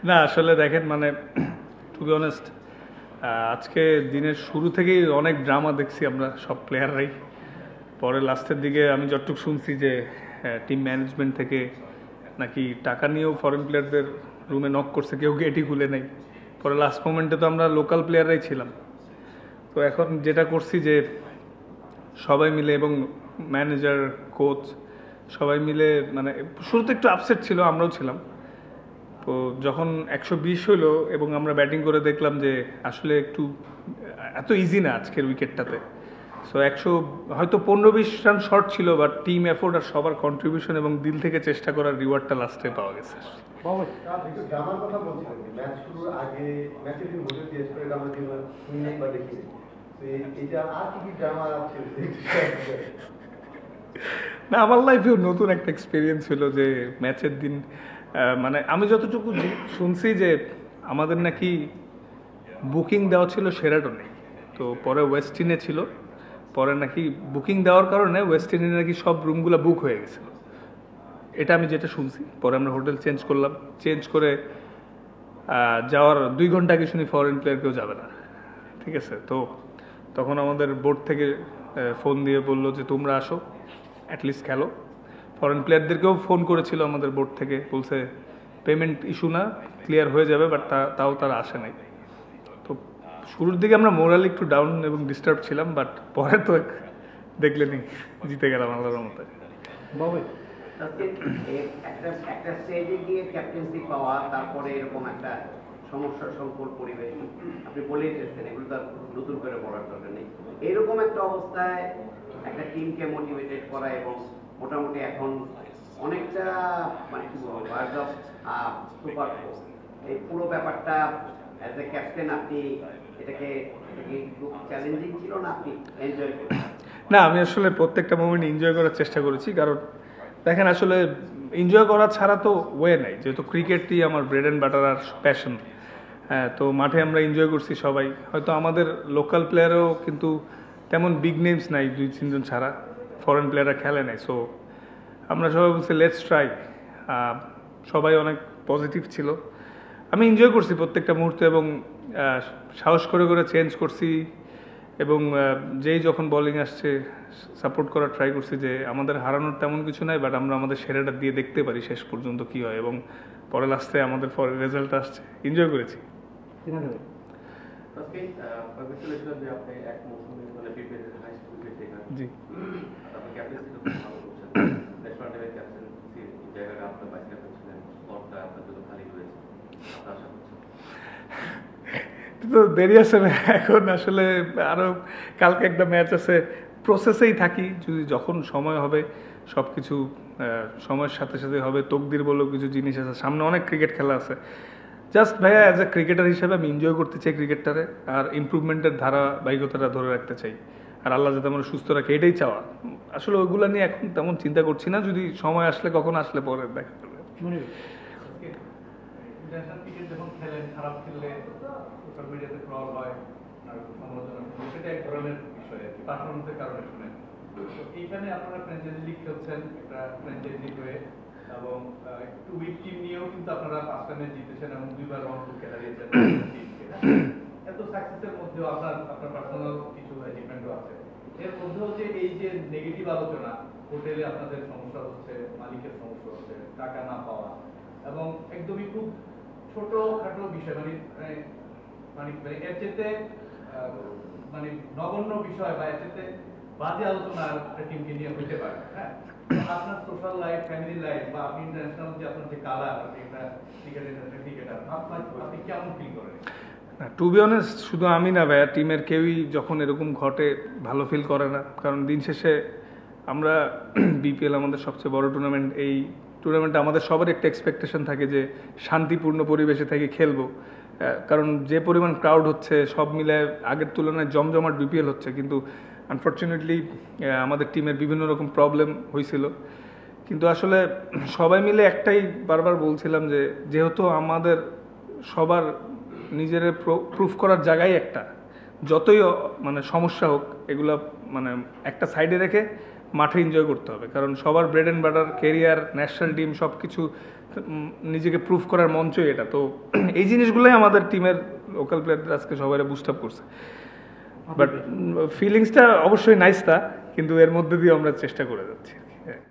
না আসলে দেখেন মানে টু বি অনেস্ট আজকে দিনের শুরু থেকেই অনেক ড্রামা দেখছি আমরা সব প্লেয়াররাই। পরে লাস্টের দিকে আমি যতটুকু শুনছি যে টিম ম্যানেজমেন্ট থেকে নাকি টাকা নিয়েও ফরেন প্লেয়ারদের রুমে নক করছে, কেউ গেটই খুলে নেই। পরে লাস্ট মোমেন্টে তো আমরা লোকাল প্লেয়াররাই ছিলাম। তো এখন যেটা করছি যে সবাই মিলে এবং ম্যানেজার কোচ সবাই মিলে মানে শুরুতে একটু আপসেট ছিল, আমরাও ছিলাম। তো যখন 120 হইলো এবং আমরা ব্যাটিং করে দেখলাম যে আসলে একটু এত ইজি না আজকের উইকেটটাতে। সো 100 হয়তো 15-20 রান শর্ট ছিল, বাট টিম এফোর্ট আর সবার কন্ট্রিবিউশন এবং দিল থেকে চেষ্টা করার রিওয়ার্ডটা লাস্টে পাওয়া গেছে। না আমার লাইফেও নতুন একটা এক্সপিরিয়েন্স হলো যে ম্যাচের দিন মানে আমি যতটুকু শুনছি যে আমাদের নাকি বুকিং দেওয়া ছিল শেরাটনে, তো পরে ওয়েস্টিনে ছিল। পরে নাকি বুকিং দেওয়ার কারণে ওয়েস্টিনে নাকি সব রুমগুলো বুক হয়ে গেছিল, এটা আমি যেটা শুনছি। পরে আমরা হোটেল চেঞ্জ করলাম, চেঞ্জ করে যাওয়ার 2 ঘন্টা আগে শুনি ফরেন প্লেয়ার কেউ যাবে না, ঠিক আছে। তো তখন আমাদের বোর্ড থেকে ফোন দিয়ে বললো যে তোমরা আসো, অ্যাটলিস্ট খেলো। ফরেন প্লেয়ারদেরকেও ফোন করেছিল আমাদের বোর্ড থেকে, বলছে পেমেন্ট ইস্যু না, ক্লিয়ার হয়ে যাবে, বাট তাও তারা আসে নাই। তো শুরুর দিকে আমরা মোরালি একটু ডাউন এবং ডিস্টার্ব ছিলাম, বাট পরে তো দেখলেনি জিতে গেলাম আল্লাহর মতে। একটা স্টেজে গিয়ে ক্যাপ্টেন্সি পাওয়া, তারপরে এরকম একটা সমস্যা সংকুল পরিবেশ, আপনি বলেই এসেছেন, এগুলো তো নতুন করে বলার দরকার নেই। এরকম একটা অবস্থায় একটা টিমকে মোটিভেটেড করা এবং মোটামুটি এখন অনেকটা মানে কি বলবো ওয়ার্ড অফ সুপার, এই পুরো ব্যাপারটা অ্যাজ এ ক্যাপ্টেন আপনি এটাকে খুব চ্যালেঞ্জিং ছিল না, আপনি এনজয় করেছেন? না, আমি আসলে প্রত্যেকটা মোমেন্ট এনজয় করার চেষ্টা করেছি, কারণ দেখেন আসলে এনজয় করা ছাড়া তো ওয়ে নাই, যেহেতু ক্রিকেটই আমার ব্রেড অ্যান্ড বাটার আর প্যাশন। হ্যাঁ, তো মাঠে আমরা এনজয় করছি সবাই। হয়তো আমাদের লোকাল প্লেয়ারও কিন্তু তেমন বিগ নেমস নাই, 2-3 জন ছাড়া ফরেন প্লেয়াররা খেলে নাই। সো আমরা সবাই বলছি লেটস ট্রাই। সবাই অনেক পজিটিভ ছিল, আমি এনজয় করছি প্রত্যেকটা মুহূর্তে এবং সাহস করে করে চেঞ্জ করছি এবং যেই যখন বোলিং আসছে সাপোর্ট করার ট্রাই করছি যে আমাদের হারানোর তেমন কিছু নাই, বাট আমরা আমাদের সেরাটা দিয়ে দেখতে পারি শেষ পর্যন্ত কি হয়, এবং পরে লাস্টে আমাদের পরে রেজাল্ট আসছে, এনজয় করেছি। জি তো দেরি আছে না এখন, আসলে আরো কালকে একটা ম্যাচ আছে, প্রসেসেই থাকি। যদি যখন সময় হবে সব কিছু সময়ের সাথে সাথে হবে। তকদির বলেও কিছু জিনিস আছে, সামনে অনেক ক্রিকেট খেলা আছে। জাস্ট ভাইয়া অ্যাজ এ ক্রিকেটার হিসেবে আমি এনজয় করতে চাই ক্রিকেটটারে, আর ইমপ্রুভমেন্টের ধারাবাহিকতাটা ধরে রাখতে চাই, আর আল্লাহ যাতে আমরা সুস্থ রাখে এটাই চাওয়া। আসলে ওইগুলো নিয়ে এখন তেমন চিন্তা করছি না, যদি সময় আসলে কখন আসলে পরে দেখা যাবে। যখন খেলেন খারাপ খেললে সোশ্যাল মিডিয়াতে ট্রল হয় আর সমালোচনা, সেটা এক ধরনের বিষয় আর কি, পারফরমেন্সের কারণে শুনেন। এইখানে আপনারা ফ্র্যাঞ্চাইজি লিগ খেলছেন, একটা ফ্র্যাঞ্চাইজি হয়ে, এবং একটু উইক টিম নিয়েও কিন্তু আপনারা 5টা ম্যাচ জিতেছেন এবং 2বার রংপুরকে হারিয়েছেন। এত সাকসেসের মধ্যেও আপনার পার্সোনাল কিছু অ্যাচিভমেন্টও আছে। এর মধ্যেও যে এই যে নেগেটিভ আলোচনা, হোটেলে আপনাদের সমস্যা হচ্ছে, মালিকের সমস্যা হচ্ছে, টাকা না পাওয়া, এবং একদমই খুব ছোটখাটো বিষয় মানে এর চেয়ে মানে নগণ্য বিষয় বা এর চেয়ে বাজে আলোচনা টিমকে নিয়ে হতে পারে। হ্যাঁ, আপনার সোশ্যাল লাইফ, ফ্যামিলি লাইফ, বা আপনি ইন্টারন্যাশনাল যে আপনার যে কালার, একটা ক্রিকেটার, আপনি কেমন ফিল করেন? টু বি অনেস্ট, শুধু আমি না ভাইয়া, টিমের কেউই যখন এরকম ঘটে ভালো ফিল করে না। কারণ দিন শেষে আমরা বিপিএল আমাদের সবচেয়ে বড় টুর্নামেন্ট, এই টুর্নামেন্টে আমাদের সবার একটা এক্সপেকটেশন থাকে যে শান্তিপূর্ণ পরিবেশে থেকে খেলবো। কারণ যে পরিমাণ ক্রাউড হচ্ছে সব মিলে আগের তুলনায় জমজমাট বিপিএল হচ্ছে, কিন্তু আনফর্চুনেটলি আমাদের টিমের বিভিন্ন রকম প্রবলেম হয়েছিল। কিন্তু আসলে সবাই মিলে একটাই বারবার বলছিলাম যে যেহেতু আমাদের সবার নিজের প্রুফ করার জায়গায় একটা, যতই মানে সমস্যা হোক এগুলো মানে একটা সাইডে রেখে মাঠে এনজয় করতে হবে, কারণ সবার bread and butter career, national team সব কিছু নিজেকে প্রুভ করার মঞ্চই এটা। তো এই জিনিসগুলোই আমাদের টিমের লোকাল প্লেয়ারদের আজকে সবাই বুস্ট আপ করছে। বাট ফিলিংসটা অবশ্যই নাইস তা, কিন্তু এর মধ্যে দিয়ে আমরা চেষ্টা করে যাচ্ছি।